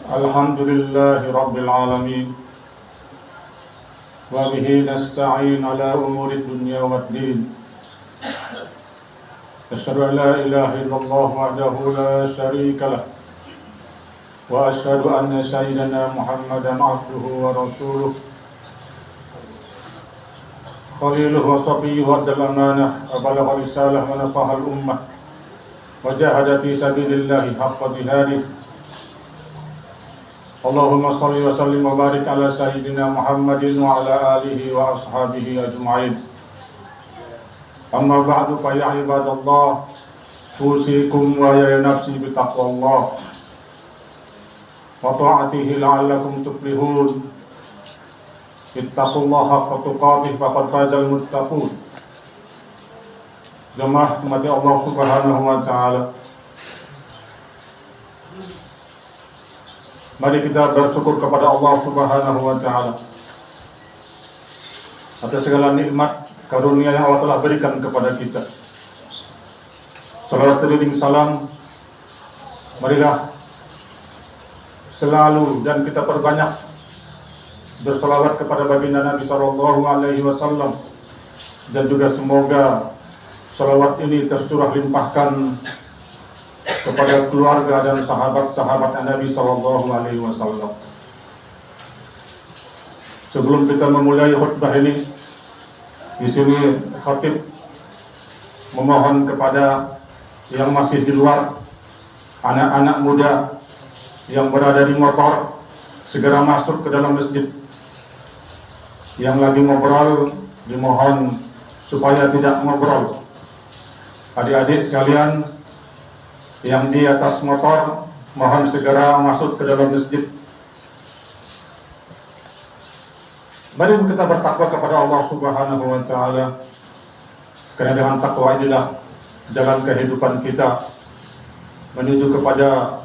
الحمد لله رب العالمين وبه نستعين على أمور الدنيا والدين أشهد أن لا إله إلا الله وحده لا شريك له وأشهد أن سيدنا محمدا عبده ورسوله خليله وصفيه وأدى الأمانة وبلغ الرسالة ونصح الأمة وجاهد في سبيل الله حق جهاده اللهم صل وسلم وبارك على سيدنا محمد وعلى آله وأصحابه أجمعين أما بعد فيا عباد الله أوصيكم ويا نفسي بتقوى الله وطاعته لعلكم تفلحون اتقوا الله حق تقاته فقد فاز المتقون. Jemaah umat Allah Subhanahu wa taala, mari kita bersyukur kepada Allah Subhanahu wa taala atas segala nikmat karunia yang Allah telah berikan kepada kita. Salawat beriring salam marilah selalu dan kita perbanyak berselawat kepada baginda Nabi sallallahu alaihi wasallam, dan juga semoga salawat ini tercurah limpahkan kepada keluarga dan sahabat-sahabat Nabi sallallahu alaihi wasallam. Sebelum kita memulai khutbah ini, di sini khatib memohon kepada yang masih di luar, anak-anak muda yang berada di motor segera masuk ke dalam masjid. Yang lagi ngobrol dimohon supaya tidak ngobrol. Adik-adik sekalian yang di atas motor mohon segera masuk ke dalam masjid. Mari kita bertakwa kepada Allah Subhanahu wa taala, karena dengan takwa inilah jalan kehidupan kita menuju kepada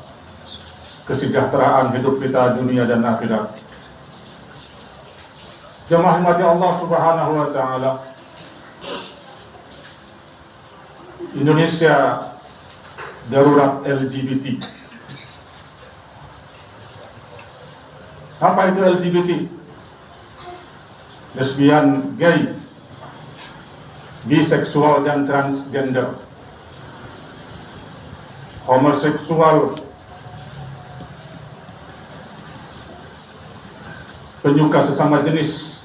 kesejahteraan hidup kita dunia dan akhirat. Jemaah umat Allah Subhanahu wa taala, Indonesia darurat LGBT. Apa itu LGBT? Lesbian, gay, biseksual dan transgender, homoseksual, penyuka sesama jenis.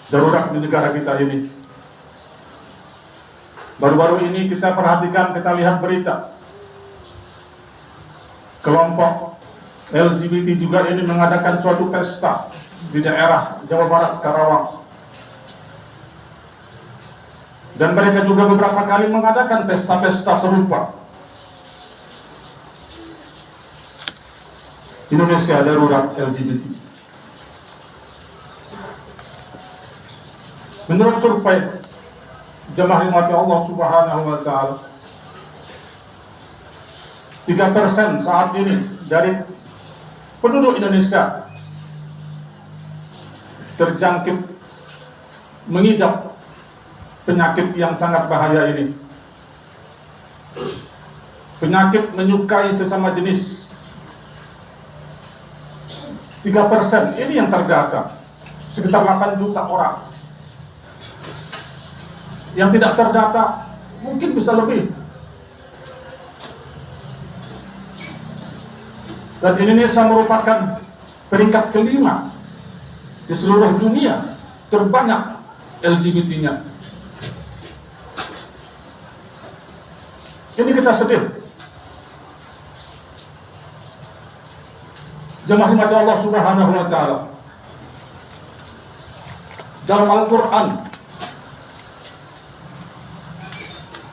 Darurat di negara kita ini. Baru-baru ini kita perhatikan, kita lihat berita kelompok LGBT juga ini mengadakan suatu pesta di daerah Jawa Barat, Karawang. Dan mereka juga beberapa kali mengadakan pesta-pesta serupa. Indonesia darurat LGBT. Menurut survei jemaah umat Allah Subhanahu wa taala, 3% saat ini dari penduduk Indonesia terjangkit mengidap penyakit yang sangat bahaya ini. Penyakit menyukai sesama jenis. 3% ini yang terdata, sekitar 8 juta orang. Yang tidak terdata mungkin bisa lebih. Dan Indonesia merupakan peringkat kelima di seluruh dunia terbanyak LGBT-nya. Ini kita sedih. Jemaah umat Allah Subhanahu wa taala, dalam Al-Quran,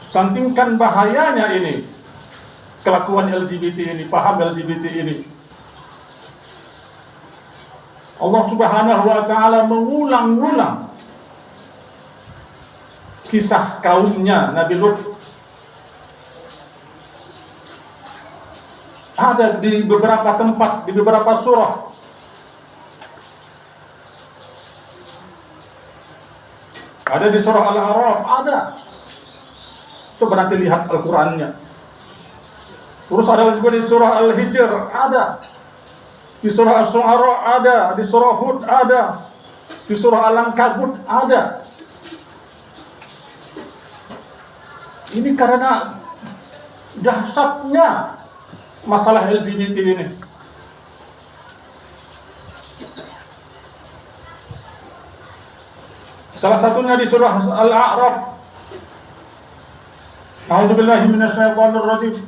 sampingkan bahayanya ini, kelakuan LGBT ini, paham LGBT ini, Allah Subhanahu wa taala mengulang-ulang kisah kaumnya Nabi Lut. Ada di beberapa tempat, di beberapa surah. Ada di surah Al-A'raf, ada. Coba nanti lihat Al-Qur'annya. Terus ada juga di surah Al-Hijr ada, di surah Asy-Syu'ara ada, di surah Hud ada, di surah Al-Ankabut ada. Ini karena dahsyatnya masalah LGBT ini. Salah satunya di surah Al-A'raf. A'udzubillahi minasyaitonir rajim.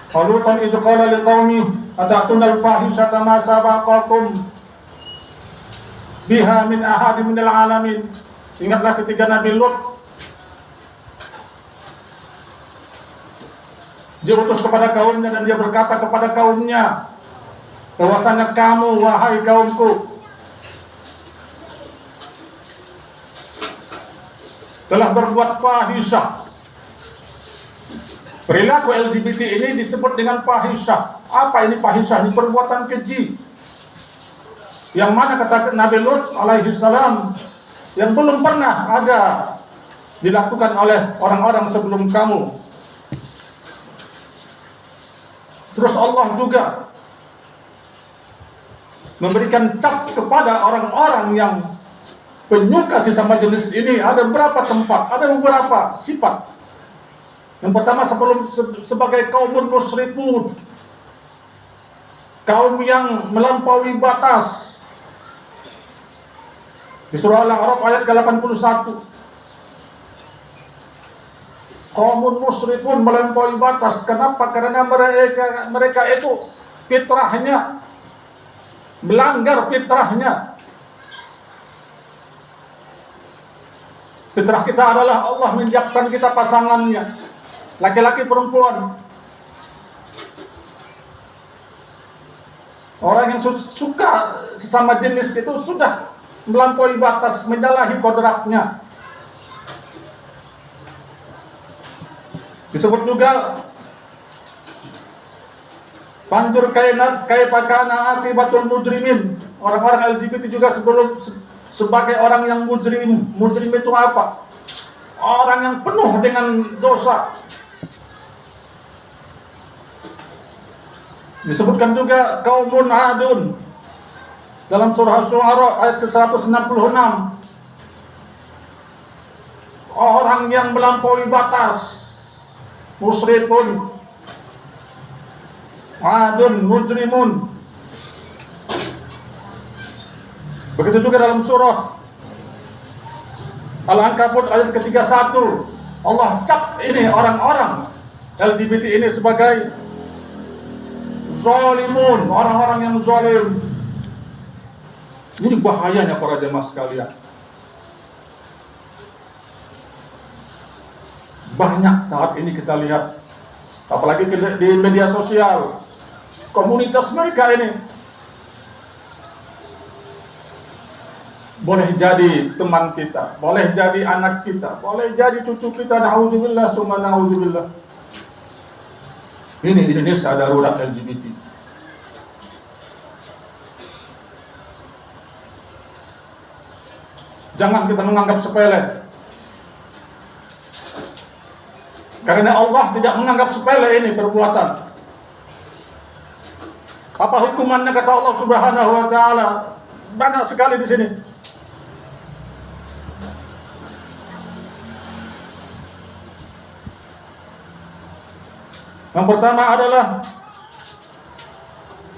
Qalutan idh qala liqaumi ata'tuna al-fahishata ma sabaqakum biha min ahadin minal alamin. Ingatlah ketika Nabi Lut dia utus kepada kaumnya dan dia berkata kepada kaumnya bahwasanya kamu wahai kaumku telah berbuat fahisyah. Perilaku LGBT ini disebut dengan fahisyah. Apa ini fahisyah? Ini perbuatan keji. Yang mana kata Nabi Lut alaihi salam yang belum pernah ada dilakukan oleh orang-orang sebelum kamu. Terus Allah juga memberikan cap kepada orang-orang yang penyuka sesama jenis ini. Ada beberapa tempat, ada beberapa sifat. Yang pertama sebagai kaum musyrikun, kaum yang melampaui batas. Di surah Al-A'raf ayat ke-81. Kaum musyrikun melampaui batas. Kenapa? Karena mereka itu fitrahnya melanggar fitrahnya. Fitrah kita adalah Allah menyiapkan kita pasangannya, laki-laki perempuan. Orang yang suka sesama jenis itu sudah melampaui batas, menyalahi kodratnya. Disebut juga panjur kaifa kana akibatul mujrimin. Orang-orang LGBT juga sebagai orang yang mujrim. Mujrim itu apa? Orang yang penuh dengan dosa. Disebutkan juga kaumun adun dalam surah Asy-Syu'ara ayat ke-166. Orang yang melampaui batas, musyrikun, adun, mujrimun. Begitu juga dalam surah Al-Ankabut ayat ke-31, Allah cap ini orang-orang LGBT ini sebagai zalimun, orang-orang yang zalim. Ini bahayanya para jemaah sekalian. Banyak saat ini kita lihat, apalagi di media sosial, komunitas mereka ini boleh jadi teman kita, boleh jadi anak kita, boleh jadi cucu kita. Na'udzubillah, summa na'udzubillah. Ini Indonesia darurat LGBT. Jangan kita menganggap sepele. Karena Allah tidak menganggap sepele ini perbuatan. Apa hukumannya kata Allah Subhanahu wa taala? Banyak sekali di sini. Yang pertama adalah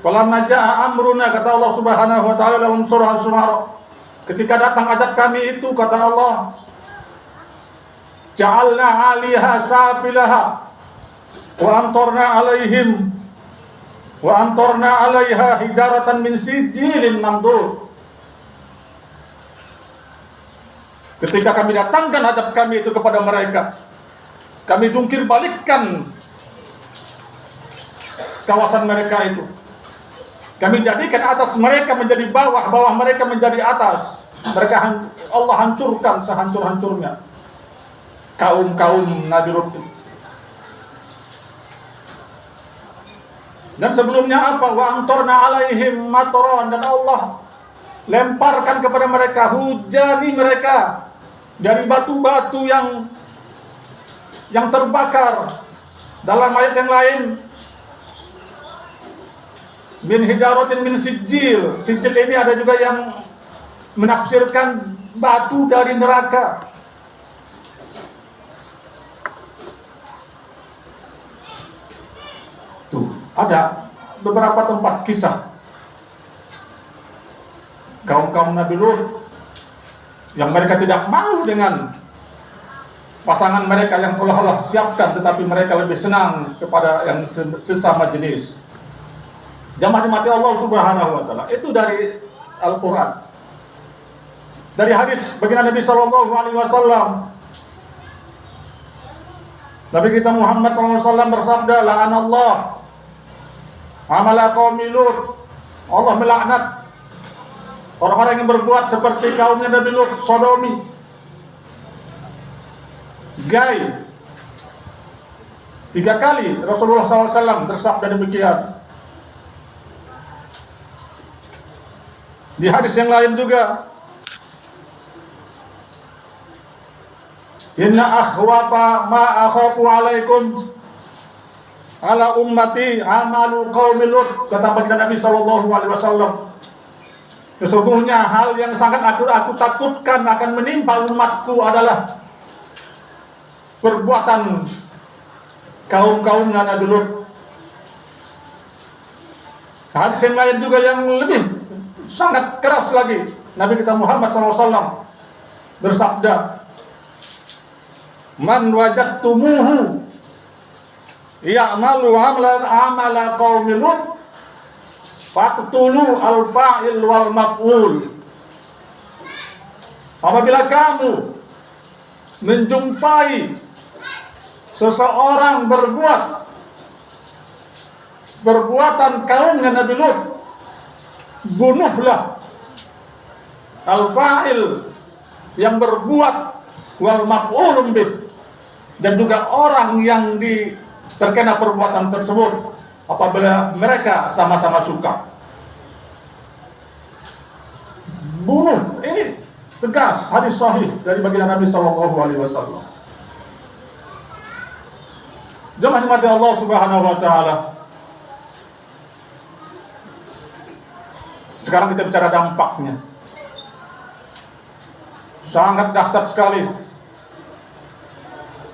falamma jaa amruna, kata Allah Subhanahu wa taala dalam surah Asy-Syu'ara, ketika datang ajab kami itu, kata Allah, ja'alna 'aliha safilaha wa amtarna 'alaiha hijaratan min sijilin mamdud. Ketika kami datangkan ajab kami itu kepada mereka, kami jungkir balikkan kawasan mereka itu. Kami jadikan atas mereka menjadi bawah, bawah mereka menjadi atas. Mereka Allah hancurkan sehancur-hancurnya kaum Nabi Lut. Dan sebelumnya apa? Wa amtarna 'alaihim mataran, dan Allah lemparkan kepada mereka, hujani mereka dari batu-batu yang terbakar. Dalam ayat yang lain, min hijaratin min sijil. Sijil ini ada juga yang menafsirkan batu dari neraka. Tuh, ada beberapa tempat kisah kaum-kaum Nabi Lut yang mereka tidak mau dengan pasangan mereka yang telah Allah siapkan, tetapi mereka lebih senang kepada yang sesama jenis. Jamaah dimati Allah Subhanahu wa taala. Itu dari Al-Qur'an. Dari hadis baginda Nabi sallallahu alaihi wasallam. Nabi kita Muhammad sallallahu alaihi wasallam bersabda, "La'anallah amala qaumi Lut." Allah melaknat orang-orang yang berbuat seperti kaumnya Nabi Lut, sodomi, gay. 3 kali Rasulullah SAW bersabda demikian. Di hadis yang lain juga, "Inna akhwafa ma akhafu alaikum ala ummati amalu qaumi Lut," kata baginda Nabi SAW. Sesungguhnya hal yang sangat aku takutkan akan menimpa umatku adalah perbuatan kaum-kaumnya Nabi Lut. Hadis yang lain juga yang lebih sangat keras lagi, Nabi kita Muhammad SAW bersabda, "Man wajadtumuhu ya'malu amala qaumi Lut faqtulu al-fa'il wal maf'ul." Apabila kamu menjumpai seseorang berbuat perbuatan kaumnya Nabi Lut, bunuhlah al-fa'il yang berbuat, wal maf'ulun bih, dan juga orang yang terkena perbuatan tersebut apabila mereka sama-sama suka. Bunuh, ini tegas hadis sahih dari baginda Nabi sallallahu alaihi wasallam. Jemaah dimati Allah Subhanahu wa taala. Sekarang kita bicara dampaknya. Sangat dahsyat sekali.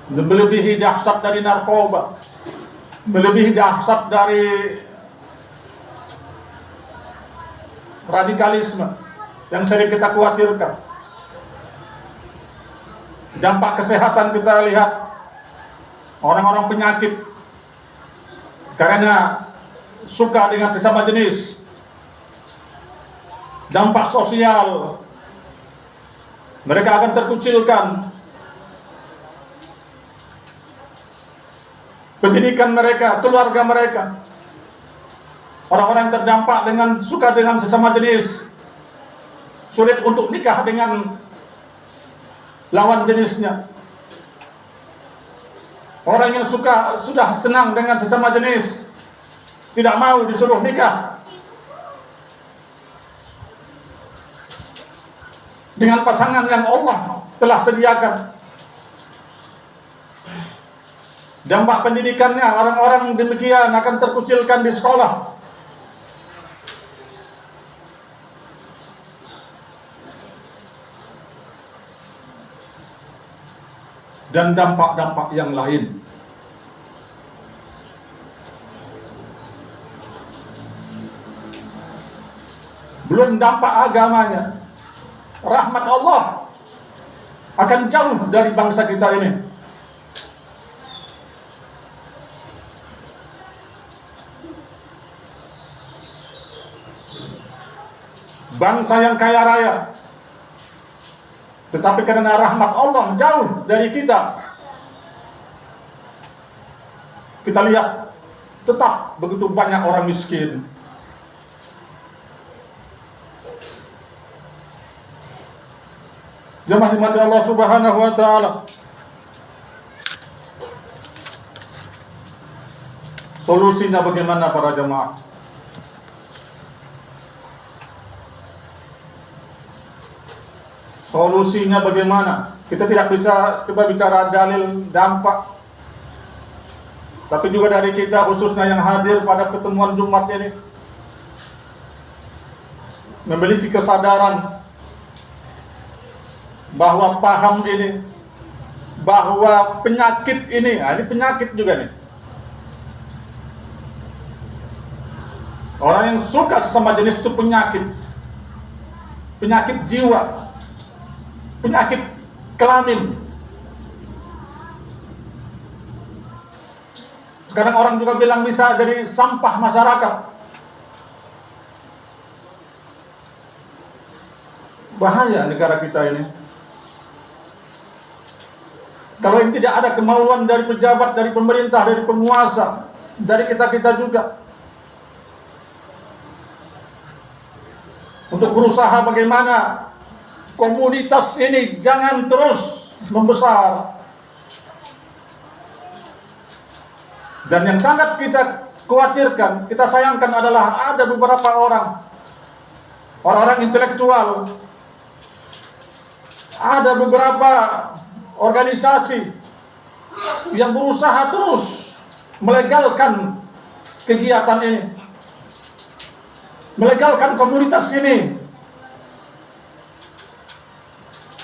Melebihi dahsyat dari narkoba, melebihi dahsyat dari radikalisme yang sering kita khawatirkan. Dampak kesehatan kita lihat, orang-orang penyakit karena suka dengan sesama jenis. Dampak sosial, mereka akan terkucilkan. Pendidikan mereka, keluarga mereka, orang-orang yang terdampak dengan suka dengan sesama jenis, sulit untuk nikah dengan lawan jenisnya. Orang yang sudah senang dengan sesama jenis, tidak mau disuruh nikah dengan pasangan yang Allah telah sediakan. Dampak pendidikannya, orang-orang demikian akan terkucilkan di sekolah. Dan dampak-dampak yang lain. Belum dampak agamanya. Rahmat Allah akan jauh dari bangsa kita ini. Bangsa yang kaya raya, tetapi karena rahmat Allah jauh dari kita. Kita lihat tetap begitu banyak orang miskin. Jemaah dimati Allah Subhanahu wa taala. Solusinya bagaimana para jemaah? Solusinya bagaimana? Kita tidak bisa coba bicara dalil dampak, tapi juga dari kita khususnya yang hadir pada pertemuan Jumat ini, memiliki kesadaran bahwa paham ini, bahwa penyakit ini, ini penyakit juga nih. Orang yang suka sesama jenis itu penyakit, penyakit jiwa, penyakit kelamin. Sekarang orang juga bilang bisa jadi sampah masyarakat. Bahaya negara kita ini. Kalau ini tidak ada kemauan dari pejabat, dari pemerintah, dari penguasa, dari kita-kita juga, untuk berusaha bagaimana komunitas ini jangan terus membesar. Dan yang sangat kita khawatirkan, kita sayangkan adalah ada beberapa orang-orang intelektual, ada beberapa organisasi yang berusaha terus melegalkan kegiatan ini, melegalkan komunitas ini.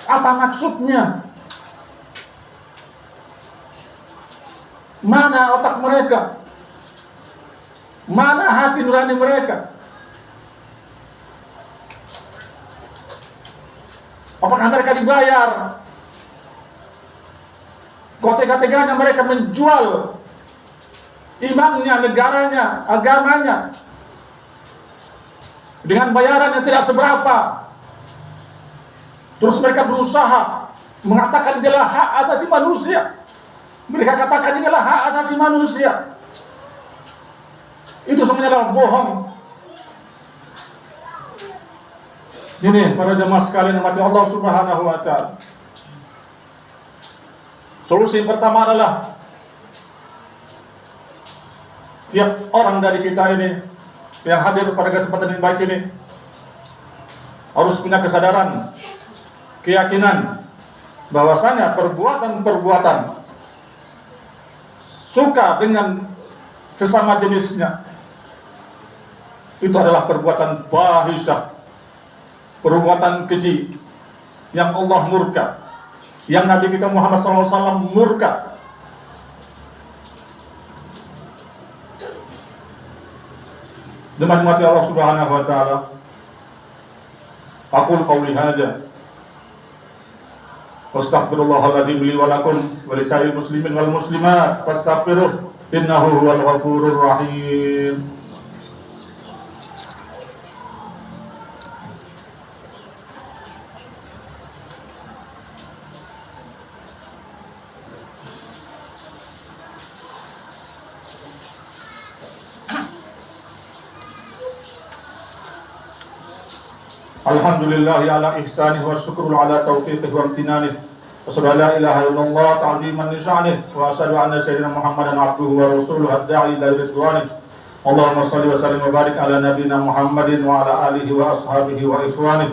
Apa maksudnya? Mana otak mereka? Mana hati nurani mereka? Apakah mereka dibayar? Kok tega-teganya mereka menjual imannya, negaranya, agamanya dengan bayaran yang tidak seberapa? Terus mereka berusaha mengatakan ini adalah hak asasi manusia. Mereka katakan ini adalah hak asasi manusia. Itu semuanya adalah bohong. Ini para jemaah sekalian yang mati Allah Subhanahu wa ta'ala. Solusi yang pertama adalah tiap orang dari kita ini yang hadir pada kesempatan yang baik ini harus punya kesadaran, keyakinan bahwasanya perbuatan-perbuatan suka dengan sesama jenisnya itu adalah perbuatan fahisyah, perbuatan keji yang Allah murka, yang Nabi kita Muhammad SAW murka. Demi mati Allah Subhanahu wa ta'ala, aqul qawli hadza wastaghfirullahal-adzim li wa lakum wa lisa'il muslimin wal muslimat fastaghfiruh innahu huwal ghafurur rahim. Alhamdulillahi ala ihsanih wa syukrul ala taufiqih wa amtinanih. Asyhadu an la ilaha illallah ta'ziman li sya'nih wa asyhadu anna sayyidina Muhammadan abduhu wa rasuluhu ad-da'i ila ridwanih. Allahumma shalli wa sallim wa barik ala nabiyyina Muhammadin wa ala alihi wa ashabihi wa ikhwanih.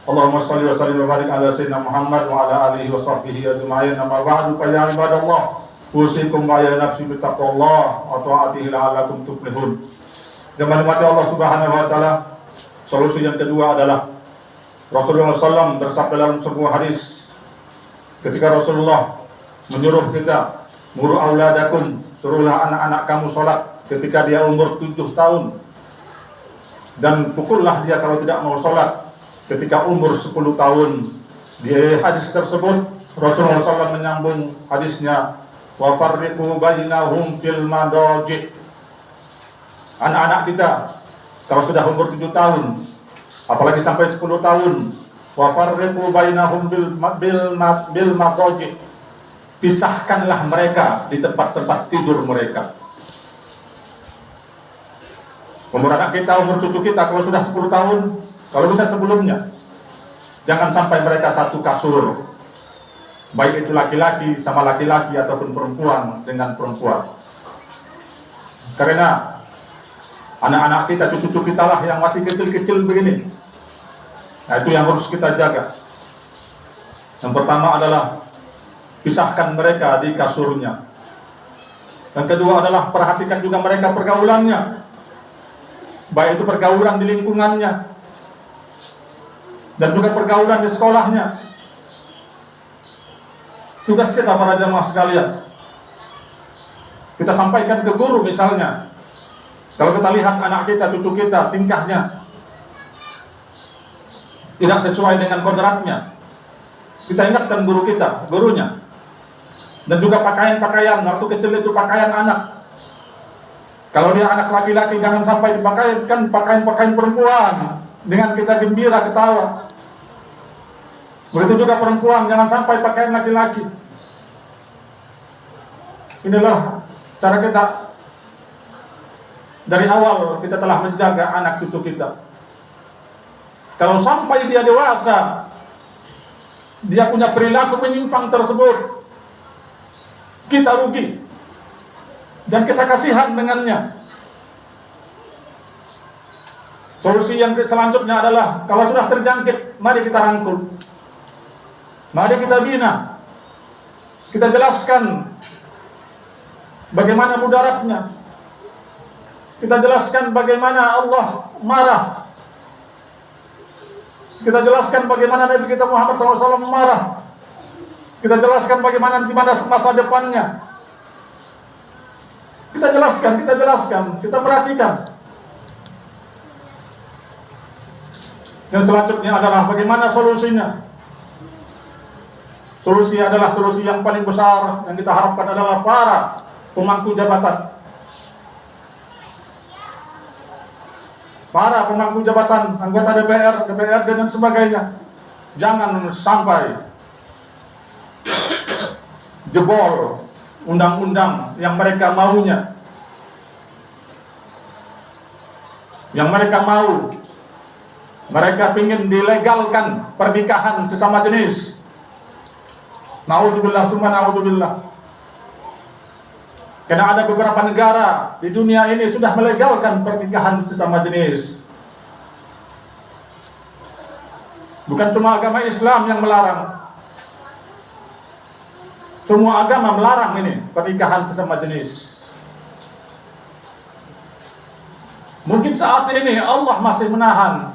Allahumma shalli wa sallim wa barik ala sayyidina Muhammad wa ala alihi wa sahbihi ajma'in. Amma ba'du fa ya ibadallah, usikum wa ya nafsi bi taqwallah wa ta'atihi la'allakum tuflihun. Jemaah mati Allah Subhanahu wa ta'ala. Solusi yang kedua adalah Rasulullah SAW bersabda dalam sebuah hadis, ketika Rasulullah menyuruh kita, muru auladakum, suruhlah anak-anak kamu sholat ketika dia umur 7 tahun, dan pukullah dia kalau tidak mau sholat ketika umur 10 tahun. Di hadis tersebut Rasulullah SAW menyambung hadisnya, wa farriqu bainahum fil madaji. Anak-anak kita kalau sudah umur 7 tahun, apalagi sampai 10 tahun, wa farriqu bainahum bil madaji. Pisahkanlah mereka di tempat-tempat tidur mereka. Umur anak kita, umur cucu kita kalau sudah 10 tahun, kalau bisa sebelumnya, jangan sampai mereka satu kasur, baik itu laki-laki sama laki-laki ataupun perempuan dengan perempuan. Karena anak-anak kita, cucu-cucu kita lah yang masih kecil-kecil begini. Nah, itu yang harus kita jaga. Yang pertama adalah pisahkan mereka di kasurnya. Yang kedua adalah perhatikan juga mereka pergaulannya, baik itu pergaulan di lingkungannya dan juga pergaulan di sekolahnya. Tugas kita para jamaah sekalian, kita sampaikan ke guru misalnya, kalau kita lihat anak kita, cucu kita, tingkahnya tidak sesuai dengan kodratnya, kita ingatkan guru kita, gurunya. Dan juga pakaian-pakaian, waktu kecil itu pakaian anak. Kalau dia anak laki-laki, jangan sampai dipakaikan pakaian-pakaian perempuan dengan kita gembira, ketawa. Begitu juga perempuan, jangan sampai pakaian laki-laki. Inilah cara kita. Dari awal kita telah menjaga anak cucu kita. Kalau sampai dia dewasa, dia punya perilaku menyimpang tersebut, kita rugi dan kita kasihan dengannya. Solusi yang selanjutnya adalah, kalau sudah terjangkit, mari kita rangkul, mari kita bina, kita jelaskan bagaimana mudaratnya, kita jelaskan bagaimana Allah marah, kita jelaskan bagaimana Nabi kita Muhammad SAW marah, kita jelaskan bagaimana nanti masa depannya. Kita jelaskan, kita perhatikan. Dan selanjutnya adalah bagaimana solusinya. Solusi adalah solusi yang paling besar yang kita harapkan adalah para pemangku jabatan. Para pemangku jabatan, anggota DPR, DPRD dan sebagainya, jangan sampai jebol undang-undang yang mereka maunya, yang mereka mau. Mereka ingin dilegalkan pernikahan sesama jenis. Naudzubillah, summa naudzubillah. Karena ada beberapa negara di dunia ini sudah melegalkan pernikahan sesama jenis. Bukan cuma agama Islam yang melarang. Semua agama melarang ini pernikahan sesama jenis. Mungkin saat ini Allah masih menahan.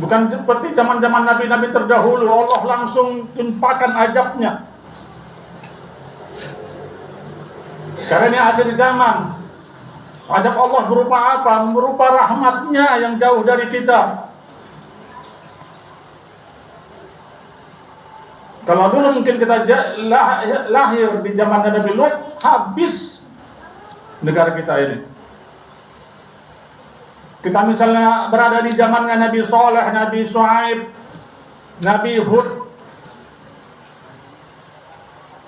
Bukan seperti zaman-zaman nabi-nabi terdahulu, Allah langsung timpakan azabnya. Karena ini akhir zaman. Azab Allah berupa apa? Berupa rahmatnya yang jauh dari kita. Kalau dulu mungkin kita lahir di zaman Nabi Lut, habis negara kita ini. Kita misalnya berada di zamannya Nabi Saleh, Nabi Shu'aib, Nabi Hud,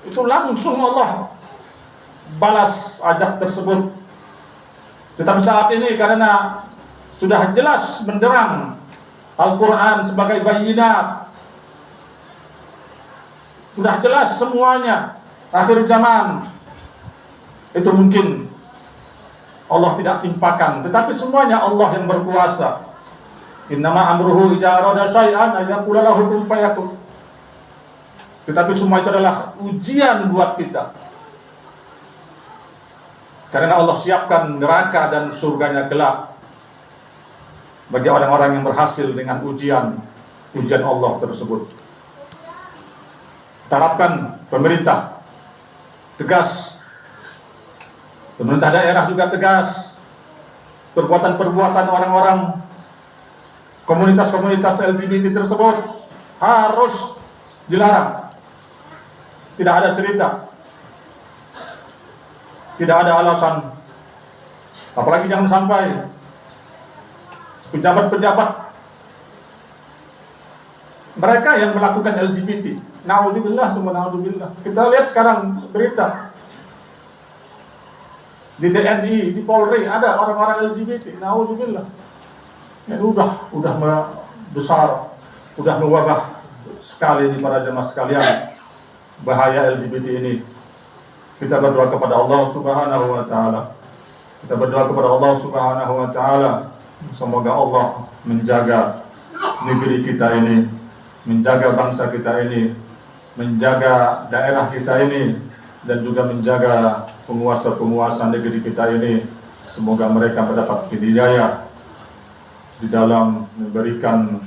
itu langsung Allah balas azab tersebut. Tetapi saat ini karena sudah jelas benderang Al-Quran sebagai bayyinat, sudah jelas semuanya, akhir zaman, itu mungkin Allah tidak timpakan, tetapi semuanya Allah yang berkuasa. Innama amruhu idza arada syai'an ay yaqula lahu kun fayakun. Tetapi semua itu adalah ujian buat kita. Karena Allah siapkan neraka dan surganya gelap bagi orang-orang yang berhasil dengan ujian Allah tersebut. Kita harapkan pemerintah tegas, pemerintah daerah juga tegas. Perbuatan-perbuatan orang-orang komunitas-komunitas LGBT tersebut harus dilarang. Tidak ada cerita, tidak ada alasan. Apalagi jangan sampai pejabat-pejabat mereka yang melakukan LGBT, naudzubillah summa naudzubillah. Kita lihat sekarang berita di TNI, di Polri ada orang-orang LGBT, naudzubillah. Ya udah besar, udah mewabah sekali di para jemaah sekalian bahaya LGBT ini. Kita berdoa kepada Allah Subhanahu wa taala. Kita berdoa kepada Allah Subhanahu wa taala, semoga Allah menjaga negeri kita ini, menjaga bangsa kita ini, menjaga daerah kita ini, dan juga menjaga penguasa-penguasa negeri kita ini. Semoga mereka mendapat hidayah di dalam memberikan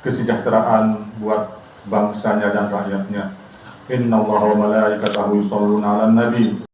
kesejahteraan buat bangsanya dan rakyatnya. Innallaha wa malaikatahu yusholluna 'alan nabi